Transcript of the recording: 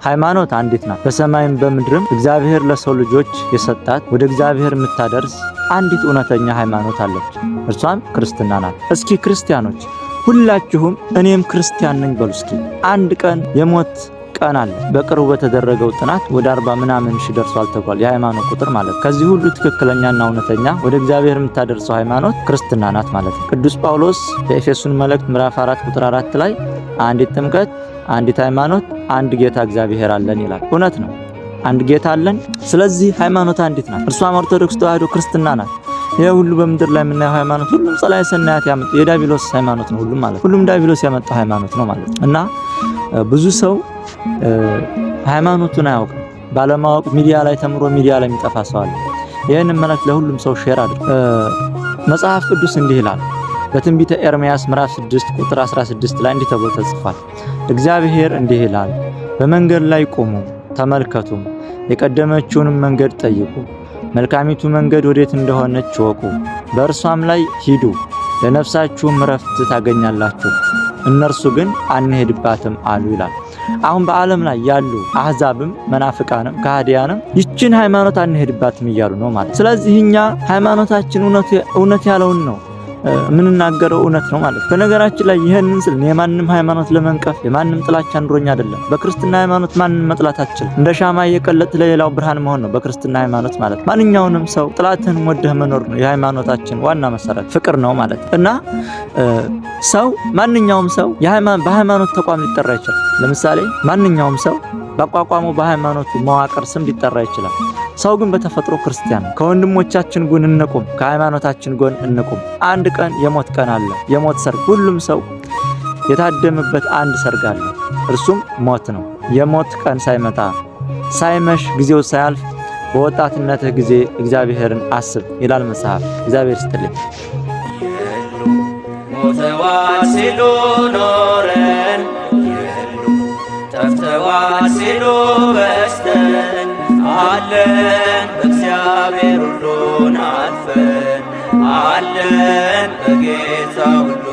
ሃይማኖት አንዲት ናት። በሰማይም በምድርም እግዚአብሔር ለሰው ልጆች የሰጣት ወደ እግዚአብሔር የምታደርስ አንዲት እውነተኛ ሃይማኖት አለች። እርሷም ክርስትና ናት። እስኪ ክርስቲያኖች ሁላችሁም እኔም ክርስቲያን ነኝ በሉ እስኪ። አንድ ቀን የሞት ቀን አለ። በቅርቡ በተደረገው ጥናት ወደ 40 ምናምን ሺህ ደርሷል ተብሏል። የሃይማኖት ቁጥር ማለት ከዚህ ሁሉ ትክክለኛና እውነተኛ ወደ እግዚአብሔር የምታደርሰው ሃይማኖት ክርስትና ናት ማለት ነው። ቅዱስ ጳውሎስ በኤፌሶን መልእክት ምዕራፍ 4 ቁጥር 4 ላይ አንዲት ጥምቀት፣ አንዲት ሃይማኖት፣ አንድ ጌታ እግዚአብሔር አለን ይላል። እውነት ነው። አንድ ጌታ አለን። ስለዚህ ሃይማኖት አንዲት ናት። እርሷም ኦርቶዶክስ ተዋሕዶ ክርስትና ናት። ይሄ ሁሉ በምድር ላይ የምናየው ሃይማኖት ሁሉም ጸላዔ ሰናያት ያመጣው የዲያብሎስ ሃይማኖት ነው። ሁሉም ዲያብሎስ ያመጣው ሃይማኖት ነው ማለት ነው። እና ብዙ ሰው ሃይማኖቱን አያውቅም። ባለማወቅ ሚዲያ ላይ ተምሮ ሚዲያ ላይ የሚጠፋ ሰው አለ። ይሄን መልእክት ለሁሉም ሰው ሼር አድርጉ። መጽሐፍ ቅዱስ እንዲህ ይላል በትንቢተ ኤርምያስ ምዕራፍ 6 ቁጥር 16 ላይ እንዲህ ተብሎ ተጽፏል። እግዚአብሔር እንዲህ ይላል፣ በመንገድ ላይ ቁሙ ተመልከቱም፣ የቀደመችውን መንገድ ጠይቁ፣ መልካሚቱ መንገድ ወዴት እንደሆነች ወቁ፣ በእርሷም ላይ ሂዱ፣ ለነፍሳችሁም ረፍት ታገኛላችሁ፣ እነርሱ ግን አንሄድባትም አሉ ይላል። አሁን በዓለም ላይ ያሉ አህዛብም መናፍቃንም ከሃዲያንም ይችን ሃይማኖት አንሄድባትም እያሉ ነው ማለት። ስለዚህ እኛ ሃይማኖታችን እውነት ያለውን ነው ምንናገረው፣ እውነት ነው ማለት። በነገራችን ላይ ይሄንን ስል የማንንም ሃይማኖት ለመንቀፍ የማንንም ጥላቻ ኑሮኛ አይደለም። በክርስትና ሃይማኖት ማንንም መጥላት አትችልም። እንደ ሻማ እየቀለጥ ለሌላው ብርሃን መሆን ነው በክርስትና ሃይማኖት ማለት። ማንኛውንም ሰው ጥላትህን ወደህ መኖር ነው የሃይማኖታችን ዋና መሰረት፣ ፍቅር ነው ማለት። እና ማንኛውም ሰው በሃይማኖት ተቋም ሊጠራ ይችላል። ለምሳሌ ማንኛውም ሰው በቋቋመው በሃይማኖቱ መዋቅር ስም ሊጠራ ይችላል። ሰው ግን በተፈጥሮ ክርስቲያን ነው። ከወንድሞቻችን ጎን እንቁም፣ ከሃይማኖታችን ጎን እንቁም። አንድ ቀን የሞት ቀን አለ፣ የሞት ሰርግ። ሁሉም ሰው የታደመበት አንድ ሰርግ አለ፣ እርሱም ሞት ነው። የሞት ቀን ሳይመጣ ሳይመሽ ጊዜው ሳያልፍ በወጣትነትህ ጊዜ እግዚአብሔርን አስብ ይላል መጽሐፍ። እግዚአብሔር ይስጥልኝ። ሞተዋል ሲሉ ኖረን ጠፍተዋል ሲሉ በስተን አለን በእግዚአብሔር ሁሉን አልፈን አለን በጌታ ሁሉ